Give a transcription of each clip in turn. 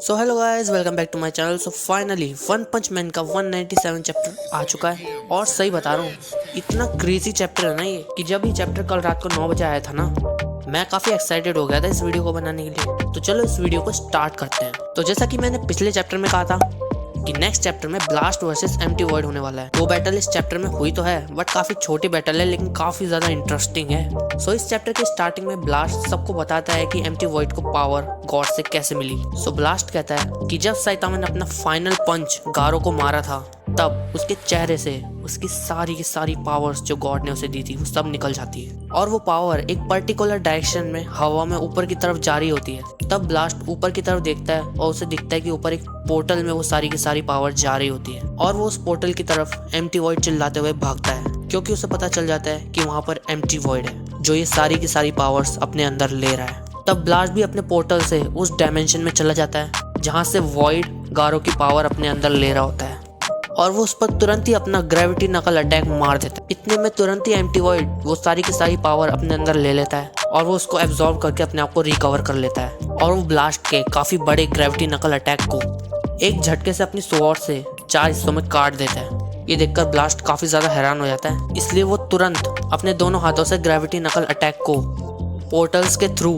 So hello guys, welcome back to my channel. So finally One Punch Man का 197 chapter आ चुका है। और सही बता रहा हूँ, इतना क्रेजी चैप्टर है ना ये कि जब ये चैप्टर कल रात को 9 बजे आया था ना, मैं काफ़ी एक्साइटेड हो गया था इस वीडियो को बनाने के लिए। तो चलो इस वीडियो को स्टार्ट करते हैं। तो जैसा कि मैंने पिछले चैप्टर में कहा था कि नेक्स्ट चैप्टर में ब्लास्ट वर्सेस एम्प्टी वॉइड होने वाला है। वो बैटल इस चैप्टर में हुई तो है, बट काफी छोटी बैटल है, लेकिन काफी ज्यादा इंटरेस्टिंग है। सो इस चैप्टर के स्टार्टिंग में ब्लास्ट सबको बताता है कि एम्प्टी वॉइड को पावर गॉड से कैसे मिली। सो ब्लास्ट कहता है कि जब साइतामा ने अपना फाइनल पंच गारो को मारा था, तब उसके चेहरे से उसकी सारी की सारी पावर्स जो गॉड ने उसे दी थी वो सब निकल जाती है, और वो पावर एक पर्टिकुलर डायरेक्शन में हवा में ऊपर की तरफ जारी होती है। तब ब्लास्ट ऊपर की तरफ देखता है और उसे दिखता है कि ऊपर एक पोर्टल में वो सारी की सारी पावर जा रही होती है, और वो उस पोर्टल की तरफ एम्प्टी वॉइड चिल्लाते हुए भागता है, क्योंकि उसे पता चल जाता है कि वहाँ पर एम्प्टी वॉइड है जो ये सारी की सारी पावर्स अपने अंदर ले रहा है। तब ब्लास्ट भी अपने पोर्टल से उस डायमेंशन में चला जाता है जहाँ से वॉइड गारो की पावर अपने अंदर ले रहा होता है, और वो उस पर तुरंत ही अपना ग्रेविटी नकल अटैक मार देता है। इतने में तुरंत ही एम्प्टी वॉइड वो सारी की सारी पावर अपने अंदर ले लेता है, और वो उसको एब्जॉर्ब करके अपने आप को रिकवर कर लेता है, और वो ब्लास्ट के काफी बड़े ग्रेविटी नकल अटैक को एक झटके से अपनी स्वॉर्ड से 4 हिस्सों में काट देता है। ये देखकर ब्लास्ट काफी ज्यादा हैरान हो जाता है, इसलिए वो तुरंत अपने दोनों हाथों से ग्रेविटी नकल अटैक को पोर्टल्स के थ्रू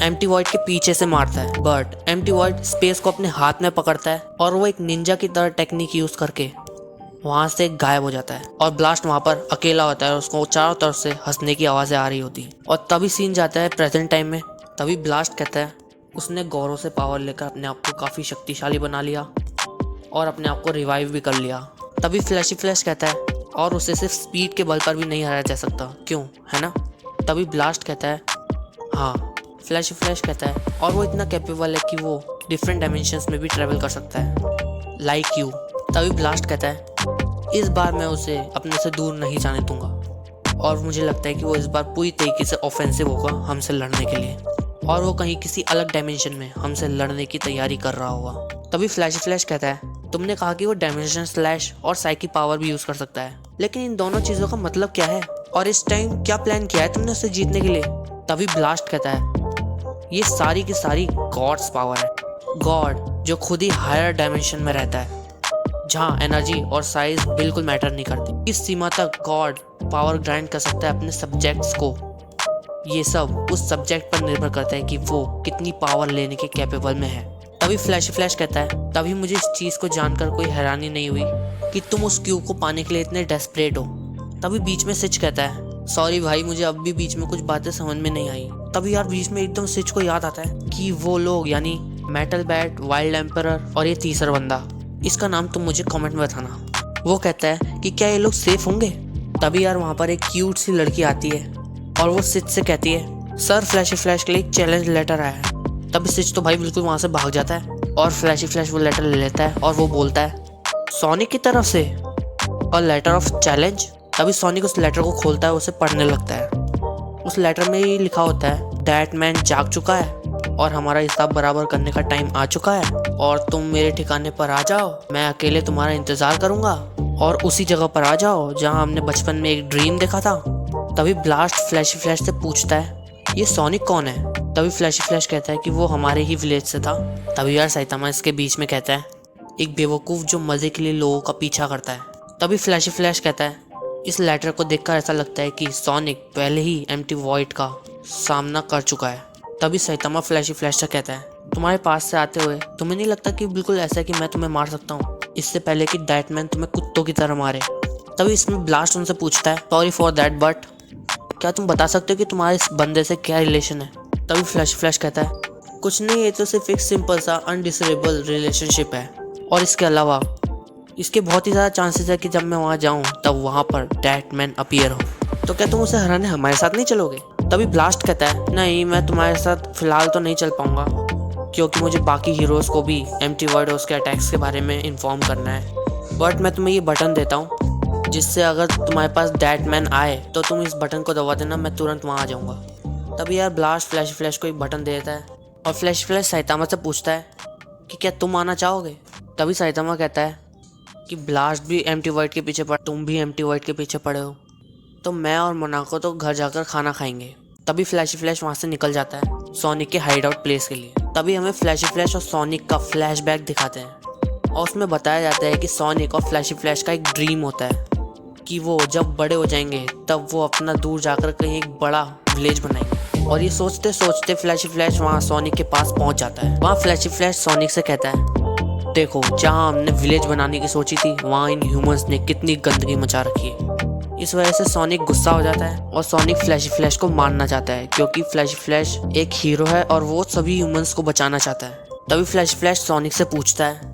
एम्प्टी वॉइड के पीछे से मारता है। बट एम्प्टी वॉइड स्पेस को अपने हाथ में पकड़ता है, और वो एक निंजा की तरह टेक्निक यूज करके वहां से गायब हो जाता है, और ब्लास्ट वहां पर अकेला होता है और उसको चारों तरफ से हंसने की आवाजें आ रही होती है। और तभी सीन जाता है प्रेजेंट टाइम में। तभी ब्लास्ट कहता है उसने गौरव से पावर लेकर अपने आप को काफी शक्तिशाली बना लिया और अपने आप को रिवाइव भी कर लिया। तभी फ्लैशी फ्लैश कहता है और उसे सिर्फ स्पीड के बल पर भी नहीं हराया जा सकता, क्यों, है ना। तभी ब्लास्ट कहता है हाँ, फ्लैशी फ्लैश कहता है, और वो इतना कैपेबल है कि वो डिफरेंट डायमेंशंस में भी ट्रेवल कर सकता है, लाइक यू। तभी ब्लास्ट कहता है इस बार मैं उसे अपने से दूर नहीं जाने दूंगा, और मुझे लगता है कि वो इस बार पूरी तरीके से ऑफेंसिव होगा हमसे लड़ने के लिए, और वो कहीं किसी अलग डायमेंशन में हमसे लड़ने की तैयारी कर रहा होगा। तभी फ्लैशी फ्लैश कहता है तुमने कहा कि वो डायमेंशन स्लैश और साइकी पावर भी यूज कर सकता है, लेकिन इन दोनों चीजों का मतलब क्या है, और इस टाइम क्या प्लान किया है तुमने उसे जीतने के लिए। तभी ब्लास्ट कहता है ये सारी की सारी गॉड्स पावर है, गॉड जो खुद ही हायर डायमेंशन में रहता है, जहाँ एनर्जी और साइज बिल्कुल मैटर नहीं करती। इस सीमा तक गॉड पावर ग्राइंड कर सकता है अपने सब्जेक्ट्स को। ये सब उस सब्जेक्ट पर निर्भर करता है कि वो कितनी पावर लेने के कैपेबल में है। तभी फ्लैश फ्लैश कहता है तभी मुझे इस चीज को जानकर कोई हैरानी नहीं हुई कि तुम उस क्यूब को पाने के लिए इतने डेस्परेट हो। तभी बीच में सिच कहता है सॉरी भाई, मुझे अब भी बीच में कुछ बातें समझ में नहीं आई। तभी यार बीच में एकदम सिच को याद आता है कि वो लोग यानी मेटल बैट, वाइल्ड एम्परर और ये तीसरा बंदा, इसका नाम तुम मुझे कमेंट में बताना। वो कहता है कि क्या ये लोग सेफ होंगे। तभी यार वहाँ पर एक क्यूट सी लड़की आती है और वो सिच से कहती है सर, फ्लैशी फ्लैश के लिए एक चैलेंज लेटर आया है। तभी सिच तो भाई बिल्कुल वहाँ से भाग जाता है, और फ्लैशी फ्लैश वो लेटर ले लेता है, और वो बोलता है सोनिक की तरफ से और लेटर ऑफ चैलेंज। तभी सोनिक उस लेटर को खोलता है, उसे पढ़ने लगता है। उस लेटर में ही लिखा होता है दैट मैन जाग चुका है और हमारा हिसाब बराबर करने का टाइम आ चुका है, और तुम मेरे ठिकाने पर आ जाओ, मैं अकेले तुम्हारा इंतजार करूंगा, और उसी जगह पर आ जाओ जहां हमने बचपन में एक ड्रीम देखा था। तभी ब्लास्ट फ्लैशी फ्लैश से पूछता है ये सोनिक कौन है। तभी फ्लैशी फ्लैश कहता है कि वो हमारे ही विलेज से था। तभी यार साइतामा इसके बीच में कहता है एक बेवकूफ जो मजे के लिए लोगों का पीछा करता है। तभी फ्लैशी फ्लैश कहता है इस लेटर को देखकर ऐसा लगता है कि सोनिक पहले ही एम्प्टी वॉइड का सामना कर चुका है। तभी साइतामा फ्लैशी फ्लैश से कहता है तुम्हारे पास से आते हुए तुम्हें नहीं लगता कि बिल्कुल ऐसा है कि मैं तुम्हें मार सकता हूँ, इससे पहले कि दैटमैन तुम्हें कुत्तों की तरह मारे। तभी इसमें ब्लास्ट उनसे पूछता है सॉरी फॉर दैट, बट क्या तुम बता सकते हो कि तुम्हारे इस बंदे से क्या रिलेशन है। तभी फ्लैश फ्लैश कहता है कुछ नहीं, ये तो सिर्फ एक सिंपल सा अनडिसरेबल रिलेशनशिप है, और इसके अलावा इसके बहुत ही ज़्यादा चांसेस है कि जब मैं वहाँ जाऊँ तब वहाँ पर दैटमैन अपीयर हो, तो क्या तुम उसे हराने हमारे साथ नहीं चलोगे। तभी ब्लास्ट कहता है नहीं, मैं तुम्हारे साथ फिलहाल तो नहीं चल पाऊंगा, क्योंकि मुझे बाकी हीरोज़ को भी एम्प्टी वॉइड और उसके अटैक्स के बारे में इन्फॉर्म करना है, बट मैं तुम्हें ये बटन देता हूँ जिससे अगर तुम्हारे पास दैटमैन आए तो तुम इस बटन को दबा देना, मैं तुरंत वहाँ आ जाऊँगा। तभी यार ब्लास्ट फ्लैश फ्लैश को एक बटन दे देता है, और फ्लैश फ्लैश साइतामा से पूछता है कि क्या तुम आना चाहोगे। तभी साइतामा कहता है कि ब्लास्ट भी एम्प्टी वॉइड के पीछे पड़े, तुम भी एम्प्टी वॉइड के पीछे पड़े हो, तो मैं और मोनाको तो घर जाकर खाना खाएंगे। तभी फ्लैशी फ्लैश वहाँ से निकल जाता है सोनिक के हाइड आउट प्लेस के लिए। तभी हमें फ्लैशी फ्लैश और सोनिक का फ्लैशबैक दिखाते हैं और उसमें बताया जाता है कि सोनिक और फ्लैशी फ्लैश का एक ड्रीम होता है कि वो जब बड़े हो जाएंगे तब वो अपना दूर जाकर कहीं एक बड़ा विलेज बनाएंगे। और ये सोचते सोचते फ्लैशी फ्लैश वहाँ सोनिक के पास पहुँच जाता है। वहाँ फ्लैशी फ्लैश सोनिक से कहता है, देखो जहाँ हमने विलेज बनाने की सोची थी वहाँ इन ह्यूमंस ने कितनी गंदगी मचा रखी है। इस वजह से सोनिक गुस्सा हो जाता है और सोनिक फ्लैशी फ्लैश को मारना चाहता है क्योंकि फ्लैशी फ्लैश एक हीरो है और वो सभी ह्यूमंस को बचाना चाहता है। तभी फ्लैशी फ्लैश सोनिक से पूछता है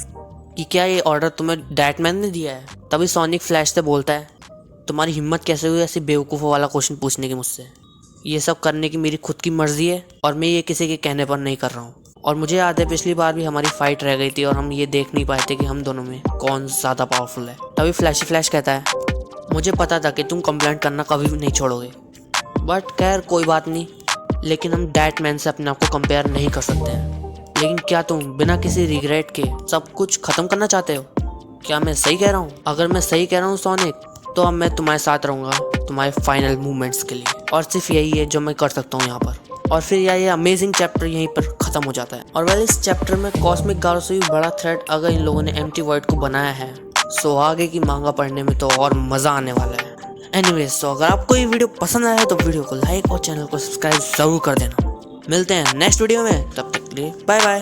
कि क्या ये ऑर्डर तुम्हें डैटमैन ने दिया है। तभी सोनिक फ्लैश से बोलता है, तुम्हारी हिम्मत कैसे हुई ऐसी बेवकूफ़ों वाला क्वेश्चन पूछने की मुझसे। ये सब करने की मेरी खुद की मर्जी है और मैं ये किसी के कहने पर नहीं कर रहा हूँ। और मुझे याद है पिछली बार भी हमारी फाइट रह गई थी और हम ये देख नहीं पाए थे कि हम दोनों में कौन ज़्यादा पावरफुल है। तभी फ्लैशी फ्लैश कहता है, मुझे पता था कि तुम कंप्लेंट करना कभी भी नहीं छोड़ोगे, बट खैर कोई बात नहीं, लेकिन हम डैटमैन से अपने आप को कंपेयर नहीं कर सकते हैं। लेकिन क्या तुम बिना किसी रिग्रेट के सब कुछ ख़त्म करना चाहते हो? क्या मैं सही कह रहा हूँ? अगर मैं सही कह रहा हूँ सोनिक, तो अब मैं तुम्हारे साथ रहूँगा तुम्हारे फाइनल मूवमेंट्स के लिए, और सिर्फ यही है जो मैं कर सकता हूँ यहाँ पर। और फिर ये अमेजिंग चैप्टर यहीं पर ख़त्म हो जाता है। और वेल इस चैप्टर में कॉस्मिक गारो से भी बड़ा थ्रेट अगर इन लोगों ने एम्प्टी वर्ल्ड को बनाया है, सो आगे की मांगा पढ़ने में तो और मज़ा आने वाला है। एनीवेज, सो अगर आपको ये वीडियो पसंद आया है तो वीडियो को लाइक और चैनल को सब्सक्राइब ज़रूर कर देना। मिलते हैं नेक्स्ट वीडियो में, तब तक के लिए बाय बाय।